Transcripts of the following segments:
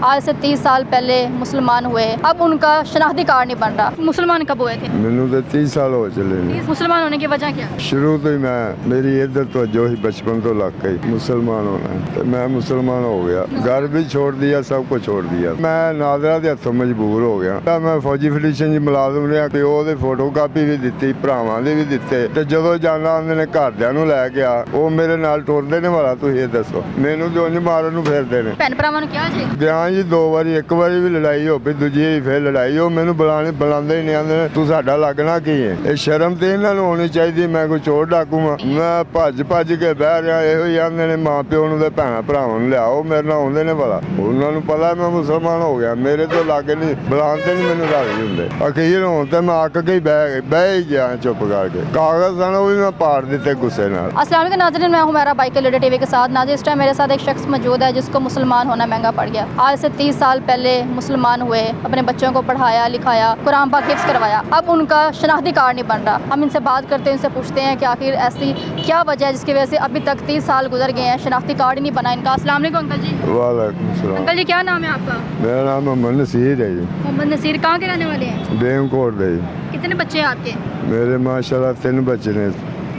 आज से 30 साल पहले मुसलमान हुए, अब उनका शनाख्ती कार्ड नहीं बन रहा। मुसलमान कब हुए थे? मैनू तो 30 साल हो चले ने। मुसलमान होने की वजह क्या? शुरू तो ही मेरी इधर तो जो ही बचपन तो लग गई मुसलमान होना है, तो मैं मुसलमान हो गया। घर भी छोड़ दिया, सब कुछ छोड़ दिया। मैं नादरा के हथों मजबूर हो गया। तो मैं फौजी फलिशन च मुलाजम रहा, प्यो दे फोटो कापी भी दी, भरावां दे भी दिते, ते जदों जाना उन्होंने घरदियां नूं लै गया, वो मेरे नाल टुरदे ने वाला। तुसीं ये दसो, मैनू तो उंज मारन नूं फिरदे ने। भैन भरावां नूं क्या जी? ਗਿਆ ਜੀ 2 ਵਾਰੀ, ਇੱਕ ਵਾਰੀ ਵੀ ਲੜਾਈ ਹੋ ਪਈ, ਦੂਜੀ ਵਾਰੀ ਫਿਰ ਲੜਾਈ ਹੋ। ਮੈਨੂੰ ਬੁਲਾਉਂਦੇ ਹੀ ਨਹੀਂ, ਆਂਦੇ ਨੇ ਤੂੰ ਸਾਡਾ ਲੱਗਣਾ ਕੀ ਹੈ। ਇਹ ਸ਼ਰਮ ਤੇ ਇਹਨਾਂ ਨੂੰ ਹੋਣੀ ਚਾਹੀਦੀ। ਮੈਂ ਕੋਈ ਚੋਰ ਡਾਕੂ ਹਾਂ? ਮੈਂ ਭੱਜ ਕੇ ਬਹਿ ਰਿਹਾ। ਇਹੋ ਹੀ ਆਂਦੇ ਨੇ ਮਾਂ ਪਿਓ ਨੂੰ ਤੇ ਭੈਣਾਂ ਭਰਾਵਾਂ ਨੂੰ ਲਿਆਓ, ਮੇਰੇ ਨਾਲ ਆਉਂਦੇ ਨੇ ਵਾਲਾ। ਉਹਨਾਂ ਨੂੰ ਪਤਾ ਮੈਂ ਮੁਸਲਮਾਨ ਹੋ ਗਿਆ, ਮੇਰੇ ਤੋਂ ਲਾਗੇ ਨਹੀਂ ਬੁਲਾਉਂਦੇ, ਨਹੀਂ ਮੈਨੂੰ ਰਾਜ਼ੀ ਹੁੰਦੇ। ਅਖੀਰ ਹੁਣ ਤੇ ਮੈਂ ਅੱਕ ਕੇ ਹੀ ਬਹਿ ਹੀ ਗਿਆ ਚੁੱਪ ਕਰਕੇ। ਕਾਗਜ਼ ਸਨ ਉਹ ਵੀ मैं पाड़ देते गुस्से नाल। अस्सलाम वालेकुम नाज़रीन, मैं हूं मेरा बाइक के लीडर टीवी के साथ। नाज़रीन, इस टाइम मेरे साथ एक शख्स मौजूद है जिसको मुसलमान होना महंगा पड़ गया। आज से 30 साल पहले मुसलमान हुए, अपने बच्चों को पढ़ाया लिखाया, कुरान पाक हिफ्ज़ करवाया, अब उनका शनाख्ती कार्ड नहीं बन रहा। हम इनसे बात करते हैं, इनसे पूछते हैं कि आखिर ऐसी क्या वजह है जिसकी वजह से अभी तक 30 साल गुजर गए हैं, शनाख्ती कार्ड ही नहीं बना इनका। अस्सलाम वालेकुम अंकल जी। वालेकुम सलाम। अंकल जी, क्या नाम है आपका? मेरा नाम मोहम्मद नसीर है जी। मोहम्मद नसीर, कहाँ के रहने वाले हैं? बेमकोट दे। कितने बच्चे हैं आपके? मेरे माशाल्लाह 3 बच्चे ने।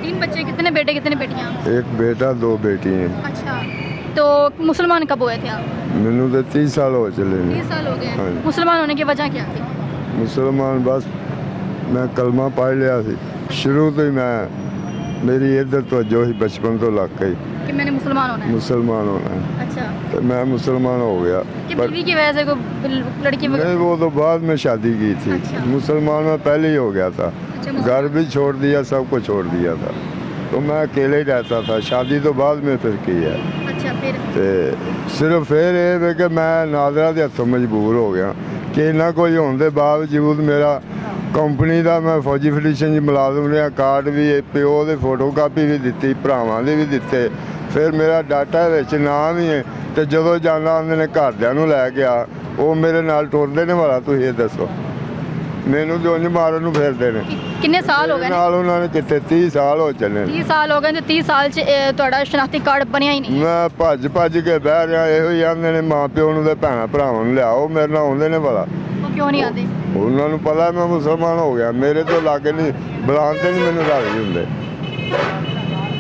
3 बच्चे। कितने बेटे कितने बेटियाँ? एक बेटा 2 बेटी हैं। अच्छा, तो मुसलमान कब हुए थे आप? मैनू तो 30 साल हो चले ने। 30 साल हो गए। हाँ। मुसलमान होने की वजह क्या थी? मुसलमान बस मैं कलमा पढ़ लिया सी। शुरू तो ही मेरी इधर तो जो ही बचपन तो लग गई कि मैंने मुसलमान होना है। मुसलमान होना है, अच्छा, तो मैं मुसलमान हो गया। कि बीवी की वजह से कोई लड़की नहीं, वो तो बाद में शादी की थी। अच्छा। मुसलमान में पहले ही हो गया था। अच्छा, घर भी छोड़ दिया, सब कुछ छोड़ दिया था। तो मैं अकेले ही रहता था। शादी तो बाद में फिर की है। अच्छा, फिर ਤੇ ਸਿਰਫ ਫਿਰ ਇਹ ਵੇ ਕਿ ਮੈਂ ਨਾਜ਼ਰਾ ਦੇ ਹੱਥੋਂ ਮਜਬੂਰ ਹੋ ਗਿਆ ਕਿ ਇਹਨਾਂ ਕੋਈ ਹੋਣ ਦੇ ਬਾਵਜੂਦ ਮੇਰਾ ਕੰਪਨੀ ਦਾ ਮੈਂ ਫੌਜੀ ਫਲਿਸ਼ਨ 'ਚ ਮੁਲਾਜ਼ਮ ਰਿਹਾ, ਕਾਰਡ ਵੀ ਪਿਓ ਦੇ ਫੋਟੋ ਕਾਪੀ ਵੀ ਦਿੱਤੀ, ਭਰਾਵਾਂ ਦੇ ਵੀ ਦਿੱਤੇ। ਫਿਰ ਮੇਰਾ ਡਾਟਾ ਵਿੱਚ ਨਾਮ ਵੀ ਹੈ, ਤੇ ਜਦੋਂ ਜਾਣਾ ਉਹਨਾਂ ਨੇ ਘਰਦਿਆਂ ਨੂੰ ਲੈ ਗਿਆ, ਉਹ ਮੇਰੇ ਨਾਲ ਟੁਰਦੇ ਨੇ ਵਾਲਾ। ਤੁਸੀਂ ਇਹ ਦੱਸੋ, ਮੈਨੂੰ ਤੇ ਉਂਝ ਮਾਰਨ ਨੂੰ ਫਿਰਦੇ ਨੇ। किन्ने साल हो गए? ਨਾਲ ਉਹਨਾਂ ਨੇ ਕਿਤੇ 30 ਸਾਲ ਹੋ ਚੱਲੇ ਨੇ। 30 साल हो गए। तो 30 साल च ਤੁਹਾਡਾ ਸ਼ਨਾਖਤੀ ਕਾਰਡ ਬਣਿਆ ਹੀ ਨਹੀਂ। ਮੈਂ ਭੱਜ ਕੇ ਬਹਿ ਰਿਹਾ। ਇਹੋ ਹੀ ਆਂਦੇ ਨੇ ਮਾਂ ਪਿਓ ਨੂੰ ਤੇ ਭੈਣਾਂ ਭਰਾਵਾਂ ਨੂੰ ਲਿਆਓ, ਮੇਰੇ ਨਾਲ ਆਉਂਦੇ ਨੇ ਵਾਲਾ। ਉਹ ਕਿਉਂ ਨਹੀਂ ਆਉਂਦੇ? ਉਹਨਾਂ ਨੂੰ ਪਤਾ ਮੈਂ ਮੁਸਲਮਾਨ ਹੋ ਗਿਆ, ਮੇਰੇ ਤੋਂ ਲਾਗੇ ਨਹੀਂ ਬੁਲਾਉਂਦੇ, ਨਹੀਂ ਮੈਨੂੰ ਰਾਜ਼ੀ ਹੁੰਦੇ।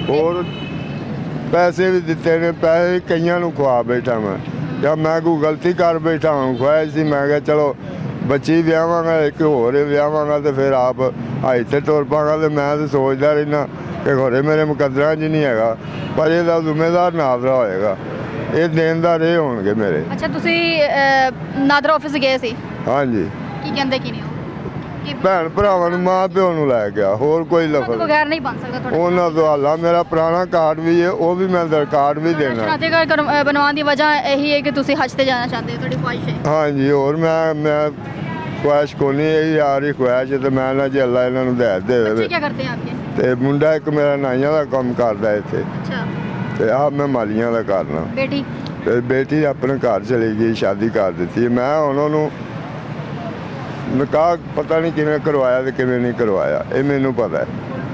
ਹੋਰ ਪੈਸੇ ਵੀ ਦਿੱਤੇ ਨੇ, ਪੈਸੇ ਕਈਆਂ ਨੂੰ ਖਵਾ ਬੈਠਾ ਮੈਂ। ਜਾਂ ਮੈਂ ਕੋਈ ਗਲਤੀ ਕਰ ਬੈਠਾ ਹਾਂ, ਖਵਾਇਆ ਸੀ। ਮੈਂ ਕਿਹਾ ਚਲੋ ਬੱਚੀ ਵਿਆਹਾਂਗਾ, ਇੱਕ ਹੋਰ ਵਿਆਹਾਂਗਾ, ਤੇ ਫਿਰ ਆਪ ਹਾਈ ਤੇ ਟੁਰ ਪਾਂਗਾ। ਤੇ ਮੈਂ ਤਾਂ ਸੋਚਦਾ ਰਹਿਣਾ ਕਿ ਘਰੇ ਮੇਰੇ ਮੁਕੱਦਰਾਂ 'ਚ ਨਹੀਂ ਹੈਗਾ, ਪਰ ਇਹਦਾ ਜ਼ਿੰਮੇਦਾਰ ਨਾਜ਼ਰਾ ਹੋਏਗਾ, ਇਹ ਦੇਣਦਾਰ ਇਹ ਹੋਣਗੇ ਮੇਰੇ। ਅੱਛਾ, ਤੁਸੀਂ ਨਾਦਰਾ ਆਫਿਸ ਗਏ ਸੀ? ਹਾਂਜੀ, ਕੀ ਕਹਿੰਦੇ ਕਿ ਨਹੀਂ ਉਹ ਕਿ ਭੈਣ ਭਰਾਵਾਂ ਨੂੰ ਮਾਂ ਪਿਓ ਨੂੰ ਲੈ ਗਿਆ, ਹੋਰ ਕੋਈ ਤੋਂ ਲਫ਼ਜ਼ ਬਗੈਰ ਨਹੀਂ ਬਣ ਸਕਦਾ ਤੁਹਾਡਾ? ਉਹਨਾਂ ਤੋਂ ਹਾਲਾ ਮੇਰਾ ਪੁਰਾਣਾ ਕਾਰਡ ਵੀ ਹੈ, ਉਹ ਵੀ ਮੈਂ ਕਾਰਡ ਵੀ ਦੇਣਾ। ਸ਼ਨਾਖਤੀ ਕਾਰਡ ਬਣਵਾਉਣ ਦੀ ਵਜ੍ਹਾ ਇਹੀ ਹੈ ਕਿ ਤੁਸੀਂ ਹੱਜ ਤੇ ਜਾਣਾ ਚਾਹੁੰਦੇ ਹੋ, ਤੁਹਾਡੀ ਖੁਆਇਸ਼ ਹੈ? ਹਾਂਜੀ, ਹੋਰ ਮੈਂ ਖੁਆਇਸ਼ ਕੋਈ ਨਹੀਂ, ਇਹੀ ਆ ਰਹੀ ਖੁਆਇਸ਼। ਤੇ ਮੈਂ ਨਾ ਜੇ ਅੱਲਾ ਇਹਨਾਂ ਨੂੰ ਹਿਦਾਇਤ ਬੱਚੇ ਦੇਵੇ। ਕੀ ਕਰਦੇ हैं आपके? ਤੇ ਮੁੰਡਾ ਇੱਕ ਮੇਰਾ ਨਾਈਆਂ ਦਾ ਕੰਮ ਕਰਦਾ ਇੱਥੇ, अच्छा, ਤੇ ਆਪ ਮੈਂ ਮਾਲੀਆਂ ਦਾ ਕਰਨਾ। बेटी? ਤੇ ਬੇਟੀ ਆਪਣੇ ਘਰ ਚਲੀ ਗਈ, ਸ਼ਾਦੀ ਕਰ ਦਿੱਤੀ। ਮੈਂ ਹੁਣ ਉਹਨੂੰ ਨਿਕਾਹ ਪਤਾ ਨਹੀਂ ਕਿਵੇਂ ਕਰਵਾਇਆ ਤੇ ਕਿਵੇਂ ਨਹੀਂ ਕਰਵਾਇਆ, ਇਹ ਮੈਨੂੰ ਪਤਾ ਹੈ।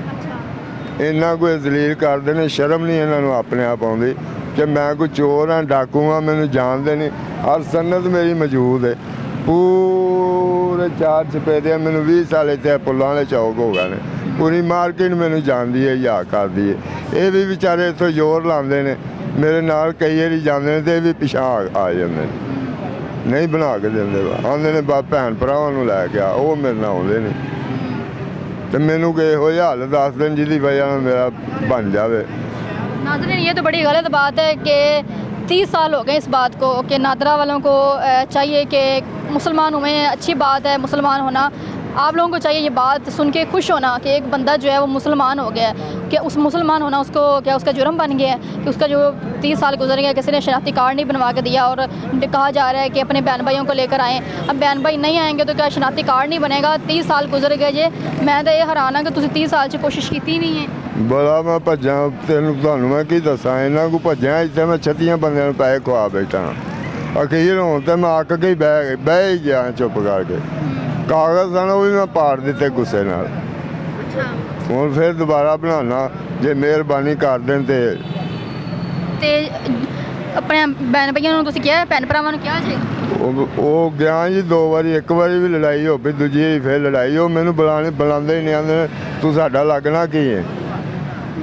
अच्छा, ਇੰਨਾ ਕੋਈ ਜ਼ਲੀਲ ਕਰਦੇ ਨੇ, ਸ਼ਰਮ ਨਹੀਂ ਇਹਨਾਂ ਨੂੰ ਆਪਣੇ ਆਪ ਆਉਂਦੀ ਕਿ ਮੈਂ ਕੋਈ ਚੋਰ ਹਾਂ, ਡਾਕੂ ਹਾਂ, ਮੈਨੂੰ ਜਾਣਦੇ ਨਹੀਂ। ਹਰ ਸਨਦ ਮੇਰੀ ਮੌਜੂਦ ਹੈ, ਪੂਰੇ 4 ਚਪੇਰੇ ਆ। ਮੈਨੂੰ 20 ਸਾਲ ਇੱਥੇ ਪੁੱਲਾਂ ਵਾਲੇ ਚੌਕ ਹੋ ਗਏ ਨੇ। ਪੂਰੀ ਮਾਰਕੀਟ ਮੈਨੂੰ ਜਾਣਦੀ ਹੈ, ਯਾ ਕਰਦੀ ਹੈ। ਇਹ ਵੀ ਵਿਚਾਰੇ ਇੱਥੋਂ ਜ਼ੋਰ ਲਾਉਂਦੇ ਨੇ, ਮੇਰੇ ਨਾਲ ਕਈ ਵਾਰੀ ਜਾਂਦੇ ਨੇ, ਤੇ ਇਹ ਵੀ ਪਿਛਾਂ ਆ ਜਾਂਦੇ ਨੇ, ਨਹੀਂ ਬਣਾ ਕੇ ਦਿੰਦੇ। ਆਉਂਦੇ ਨੇ ਬਾ ਭੈਣ ਭਰਾਵਾਂ ਨੂੰ ਲੈ ਕੇ ਆ, ਉਹ ਮੇਰੇ ਨਾਲ ਆਉਂਦੇ ਨੇ। ਤੇ ਮੈਨੂੰ ਕਿ ਇਹੋ ਜਿਹਾ ਹਾਲ ਦੱਸ ਦੇਣ ਜਿਹਦੀ ਵਜ੍ਹਾ ਨਾਲ ਮੇਰਾ ਬਣ ਜਾਵੇ। नाज़रीन, ये तो बड़ी गलत बात है कि 30 साल हो गए इस बात को कि नादरा वालों को चाहिए कि मुसलमान हुए हैं, अच्छी बात है मुसलमान होना। आप लोगों को चाहिए ये बात सुन के खुश होना कि एक बंदा जो है वो मुसलमान हो गया है, कि उस मुसलमान होना उसको क्या उसका जुर्म बन गया है कि उसका जो 30 साल गुजर गया, किसी ने शनाख्ती कार्ड नहीं बनवा के दिया और कहा जा रहा है कि अपने बहन भाइयों को लेकर आएँ। अब बहन भाई नहीं आएंगे तो क्या शनाख्ती कार्ड नहीं बनेगा? 30 साल गुजर गए जे। मैं तो ये हैरान हाँ कि तुम 30 साल से कोशिश की ही नहीं है। ਬੜਾ ਮੈਂ ਭੱਜਾਂ, ਤੈਨੂੰ ਤੁਹਾਨੂੰ ਮੈਂ ਕੀ ਦੱਸਾਂ। ਇਹਨਾਂ ਕੋ ਭੱਜਾਂ, ਇੱਥੇ ਮੈਂ 36 ਬੰਦਿਆਂ ਨੂੰ ਪੈਸੇ ਖਵਾ ਬੈਠਾ। ਅਖੀਰ ਹੁਣ ਤੇ ਮੈਂ ਅੱਕ ਕੇ ਹੀ ਬਹਿ ਹੀ ਗਿਆ ਚੁੱਪ ਕਰਕੇ। ਕਾਗਜ਼ ਸਨ ਉਹ ਵੀ ਮੈਂ ਪਾੜ ਦਿੱਤੇ ਗੁੱਸੇ ਨਾਲ। अच्छा, ਹੁਣ ਫਿਰ ਦੁਬਾਰਾ ਬਣਾਉਣਾ, ਜੇ ਮਿਹਰਬਾਨੀ ਕਰ ਦੇਣ ਤੇ। ਆਪਣੇ ਭੈਣ ਭਈਆਂ ਨੂੰ ਤੁਸੀਂ ਕਿਹਾ, ਭੈਣ ਭਰਾਵਾਂ ਨੂੰ ਕਿਹਾ ਜੀ? ਉਹ ਗਿਆ ਜੀ 2 ਵਾਰੀ, ਇੱਕ ਵਾਰੀ ਵੀ ਲੜਾਈ ਹੋ ਪਈ, ਦੂਜੀ ਵਾਰੀ ਫਿਰ ਲੜਾਈ। ਉਹ ਮੈਨੂੰ ਬੁਲਾਉਂਦੇ ਹੀ ਨਹੀਂ, ਆਉਂਦੇ ਨੇ ਤੂੰ ਸਾਡਾ ਲੱਗਣਾ ਕੀ ਹੈ।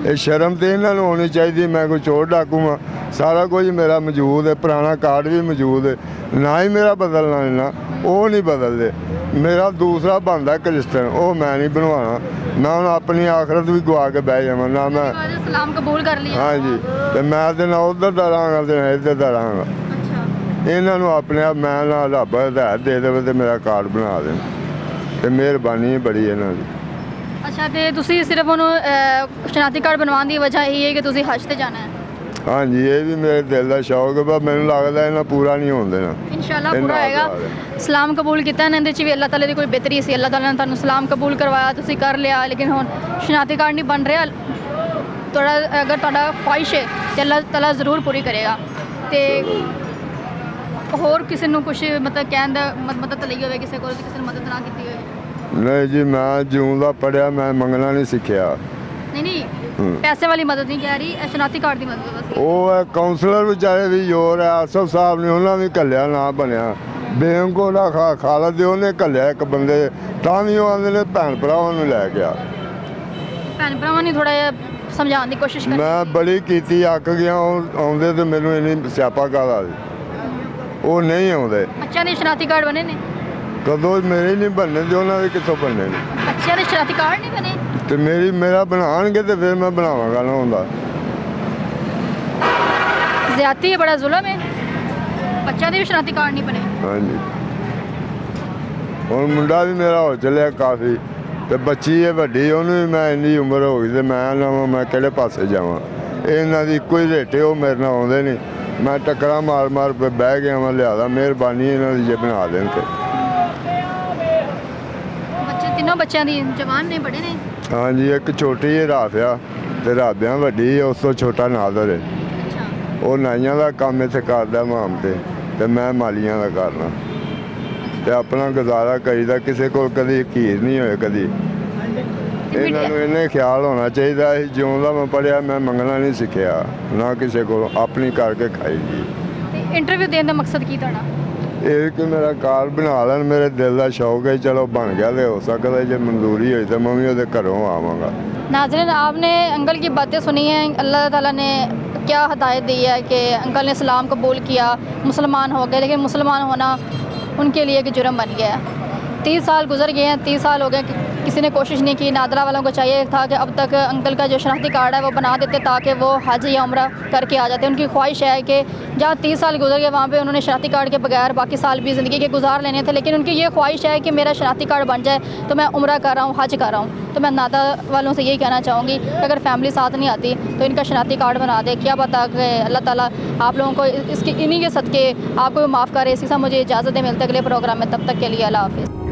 ਇਹ ਸ਼ਰਮ ਤੇ ਇਹਨਾਂ ਨੂੰ ਹੋਣੀ ਚਾਹੀਦੀ। ਮੈਂ ਕੋਈ ਚੋਰ ਡਾਕੂ ਹਾਂ, ਸਾਰਾ ਕੁਝ ਮੇਰਾ ਮੌਜੂਦ ਹੈ, ਪੁਰਾਣਾ ਕਾਰਡ ਵੀ ਮੌਜੂਦ ਹੈ, ਨਾ ਹੀ ਮੇਰਾ ਬਦਲਣਾ ਲੈਣਾ, ਉਹ ਨਹੀਂ ਬਦਲਦੇ। ਮੇਰਾ ਦੂਸਰਾ ਬਣਦਾ ਕ੍ਰਿਸਚਨ, ਉਹ ਮੈਂ ਨਹੀਂ ਬਣਵਾਉਣਾ। ਮੈਂ ਹੁਣ ਆਪਣੀ ਆਖਰਤ ਵੀ ਗਵਾ ਕੇ ਬਹਿ ਜਾਵਾਂ ਨਾ। ਮੈਂ ਇਸਲਾਮ ਕਬੂਲ ਕਰ ਲਿਆ। ਹਾਂਜੀ, ਤੇ ਮੈਂ ਤੇ ਨਾ ਉੱਧਰ ਦਾ ਰਹਾਂਗਾ ਤੇ ਨਾ ਇੱਧਰ ਦਾ ਰਹਾਂਗਾ। ਅੱਛਾ, ਇਹਨਾਂ ਨੂੰ ਆਪਣੇ ਆਪ ਮੈਂ ਨਾ ਰੱਬ ਹਦਾਇਤ ਦੇ ਦੇਵੇ ਤੇ ਮੇਰਾ ਕਾਰਡ ਬਣਾ ਦੇਣ, ਤੇ ਮਿਹਰਬਾਨੀ ਬੜੀ ਇਹਨਾਂ ਦੀ। ਅੱਛਾ, ਤੇ ਤੁਸੀਂ ਸਿਰਫ ਉਹਨੂੰ ਸ਼ਨਾਖਤੀ ਕਾਰਡ ਬਣਵਾਉਣ ਦੀ ਵਜ੍ਹਾ ਇਹ ਹੈ ਕਿ ਤੁਸੀਂ ਹਜ ਤੇ ਜਾਣਾ ਹੈ? ਹਾਂਜੀ, ਇਹ ਵੀ ਮੇਰੇ ਦਿਲ ਦਾ ਸ਼ੌਕ ਹੈ, ਪਰ ਮੈਨੂੰ ਲੱਗਦਾ ਇਹਨਾਂ ਪੂਰਾ ਨਹੀਂ ਹੋਣ ਦੇਣਾ। ਇਨਸ਼ਾਅੱਲਾ ਪੂਰਾ ਹੋਏਗਾ। ਇਸਲਾਮ ਕਬੂਲ ਕੀਤਾ ਇਹਨਾਂ ਦੇ ਚ ਵੀ ਅੱਲਾਹ ਤਾਲਾ ਦੀ ਕੋਈ ਬਿਹਤਰੀ ਸੀ। ਅੱਲਾਹ ਤਾਲਾ ਨੇ ਤੁਹਾਨੂੰ ਇਸਲਾਮ ਕਬੂਲ ਕਰਵਾਇਆ, ਤੁਸੀਂ ਕਰ ਲਿਆ, ਲੇਕਿਨ ਹੁਣ ਸ਼ਨਾਖਤੀ ਕਾਰਡ ਨਹੀਂ ਬਣ ਰਿਹਾ। ਅਗਰ ਤੁਹਾਡਾ ਖੁਆਇਸ਼ ਹੈ ਤੇ ਅੱਲਾਹ ਤਾਲਾ ਜ਼ਰੂਰ ਪੂਰੀ ਕਰੇਗਾ। ਤੇ ਹੋਰ ਕਿਸੇ ਨੂੰ ਕੁਝ ਮਤਲਬ ਕਹਿਣ ਦਾ ਮਦਦ ਲਈ ਹੋਵੇ, ਕਿਸੇ ਕੋਲ ਕਿਸੇ ਨੇ ਮਦਦ ਨਾ ਕੀਤੀ ਹੋਵੇ? ਨਹੀਂ ਜੀ, ਮੈਂ ਜਿਉਂਦਾ ਪੜਿਆ, ਮੈਂ ਮੰਗਣਾ ਨਹੀਂ ਸਿੱਖਿਆ। ਨਹੀਂ ਪੈਸੇ ਵਾਲੀ ਮਦਦ ਨਹੀਂ ਕਹਿ ਰਹੀ, ਇਹ ਸ਼ਨਾਖਤੀ ਕਾਰਡ ਦੀ ਮਦਦ ਬਸ। ਉਹ ਹੈ ਕਾਉਂਸਲਰ ਵਿਚਾਰੇ ਵੀ ਜ਼ੋਰ ਹੈ, ਆਸਫ ਸਾਹਿਬ ਨੇ ਉਹਨਾਂ ਵੀ ਘੱਲਿਆ, ਨਾ ਬਣਿਆ। ਬੇਂਗੋ ਦਾ ਖਾਲਦ ਦੇ ਉਹਨੇ ਘੱਲਿਆ ਇੱਕ ਬੰਦੇ, ਤਾਂ ਵੀ ਉਹ ਆਉਂਦੇ ਨੇ ਭੈਣ ਭਰਾਵਾਂ ਨੂੰ ਲੈ ਗਿਆ। ਭੈਣ ਭਰਾਵਾਂ ਨੇ ਥੋੜਾ ਜਿਹਾ ਸਮਝਾਉਣ ਦੀ ਕੋਸ਼ਿਸ਼ ਕੀਤੀ। ਮੈਂ ਬੜੀ ਕੀਤੀ, ਅੱਕ ਗਿਆ। ਉਹ ਆਉਂਦੇ ਤੇ ਮੈਨੂੰ ਇੰਨੀ ਸਿਆਪਾ ਕਾਹਦਾ ਸੀ, ਉਹ ਨਹੀਂ ਆਉਂਦੇ। ਬੱਚਿਆਂ ਦੇ ਸ਼ਨਾਖਤੀ ਕਾਰਡ ਬਣੇ ਨੇ? ਕਦੋਂ ਮੇਰੇ ਨਹੀਂ ਬਣਨੇ ਤੇ ਉਹਨਾਂ ਦੇ ਕਿੱਥੋਂ ਬਣਨੇ ਨੇ? ਬੱਚਿਆਂ ਦੇ ਸ਼ਨਾਖਤੀ ਕਾਰਡ ਨਹੀਂ ਬਣੇ? ਤੇ ਮੇਰਾ ਬਣਾਉਣਗੇ ਤੇ ਫਿਰ ਮੈਂ ਬਣਾਵਾਂਗਾ ਨਾ। ਹੁੰਦਾ ਜ਼ਿਆਦਤੀ ਹੈ, ਬੜਾ ਜ਼ੁਲਮ ਹੈ। ਬੱਚਿਆਂ ਦੇ ਵੀ ਸ਼ਨਾਖਤੀ ਕਾਰਡ ਨਹੀਂ ਬਣੇ? ਹਾਂਜੀ, ਹੁਣ ਮੁੰਡਾ ਵੀ ਮੇਰਾ ਹੋ ਚੱਲਿਆ ਕਾਫੀ, ਤੇ ਬੱਚੀ ਹੈ ਵੱਡੀ, ਉਹਨੂੰ ਵੀ ਮੈਂ ਇੰਨੀ ਉਮਰ ਹੋ ਗਈ ਤੇ ਮੈਂ ਕਿਹੜੇ ਪਾਸੇ ਜਾਵਾਂ। ਇਹਨਾਂ ਦੀ ਇੱਕੋ ਹੀ ਰੇਟੇ, ਉਹ ਮੇਰੇ ਨਾਲ ਆਉਂਦੇ ਨਹੀਂ। ਮੈਂ ਟੱਕਰਾਂ ਮਾਰ ਬਹਿ ਗਿਆ ਵਾਂ। ਲਿਆਦਾ ਮਿਹਰਬਾਨੀ ਇਹਨਾਂ ਦੀ ਜੇ ਬਣਾ ਦੇਣ ਤੇ। ਬੱਚੇ ਤਿੰਨੋਂ ਬੱਚਿਆਂ ਦੀ ਜਵਾਨ ਨੇ, ਬੜੇ ਨੇ? ਹਾਂਜੀ, ਇੱਕ ਛੋਟੀ ਹੈ ਰਾਫਿਆ, ਤੇ ਰਾਬਿਆਂ ਵੱਡੀ ਹੈ, ਉਸ ਤੋਂ ਛੋਟਾ ਨਾਦਰ ਹੈ। ਅੱਛਾ, ਉਹ ਨਾਈਆਂ ਦਾ ਕੰਮ ਇੱਥੇ ਕਰਦਾ ਮਾਮ ਤੇ ਮੈਂ ਮਾਲੀਆਂ ਦਾ ਕਰਨਾ, ਤੇ ਆਪਣਾ ਗੁਜ਼ਾਰਾ ਕਰੀਦਾ। ਕਿਸੇ ਕੋਲ ਕਦੀ ਹਕੀਰ ਨਹੀਂ ਹੋਏ ਕਦੀ। ਇਹਨਾਂ ਨੂੰ ਇਹਨੇ ਖਿਆਲ ਹੋਣਾ ਚਾਹੀਦਾ। ਜਿਉਂ ਦਾ ਮੈਂ ਪੜ੍ਹਿਆ, ਮੈਂ ਮੰਗਣਾ ਨਹੀਂ ਸਿੱਖਿਆ, ਨਾ ਕਿਸੇ ਕੋਲੋਂ, ਆਪਣੀ ਕਰਕੇ ਖਾਈ ਜੀ। ਤੇ ਇੰਟਰਵਿਊ ਦੇਣ ਦਾ ਮਕਸਦ ਕੀ ਤੁਹਾਡਾ? ਇਹ ਕਿ ਮੇਰਾ ਕਾਰਡ ਬਣਾ ਲੈਣ, ਮੇਰੇ ਦਿਲ ਦਾ ਸ਼ੌਕ ਹੈ। ਚਲੋ ਬਣ ਗਿਆ ਤੇ ਹੋ ਸਕਦਾ ਜੇ ਮਨਜ਼ੂਰੀ ਹੋਈ ਤਾਂ ਮੈਂ ਵੀ ਉਹਦੇ घरों आवाँगा। नाज़रीन, आपने अंकल की बातें सुनी हैं। अल्लाह ताला ने क्या हदायत दी है कि अंकल ने इस्लाम कबूल किया, मुसलमान हो गए, लेकिन मुसलमान होना उनके लिए एक जुर्म बन गया है। 30 साल गुजर गए हैं, 30 साल हो गए, किसी ने कोशिश नहीं की। नादरा वालों को चाहिए था कि अब तक अंकल का जो शनाख्ती कार्ड है वो बना देते ताकि वो हज या उम्रा करके आ जाते। उनकी ख्वाहिश है कि जहाँ 30 साल गुजर गए वहाँ पे उन्होंने शनाख्ती कार्ड के बगैर बाकी साल भी ज़िंदगी के गुजार लेने थे, लेकिन उनकी ये ख्वाहिश है कि मेरा शनाख्ती कार्ड बन जाए तो मैं उम्रा कर रहा हूँ, हज कर रहा हूँ। तो मैं नादरा वालों से यही कहना चाहूँगी कि अगर फैमिली साथ नहीं आती तो इनका शनाख्ती कार्ड बना दे। क्या पता कि अल्लाह ताला आप लोगों को इन्हीं के सदक़े आपको माफ़ करे। इसी से मुझे इजाज़त दे, मिलते अगले प्रोग्राम में, तब तक के लिए अल्लाह हाफ़िज़।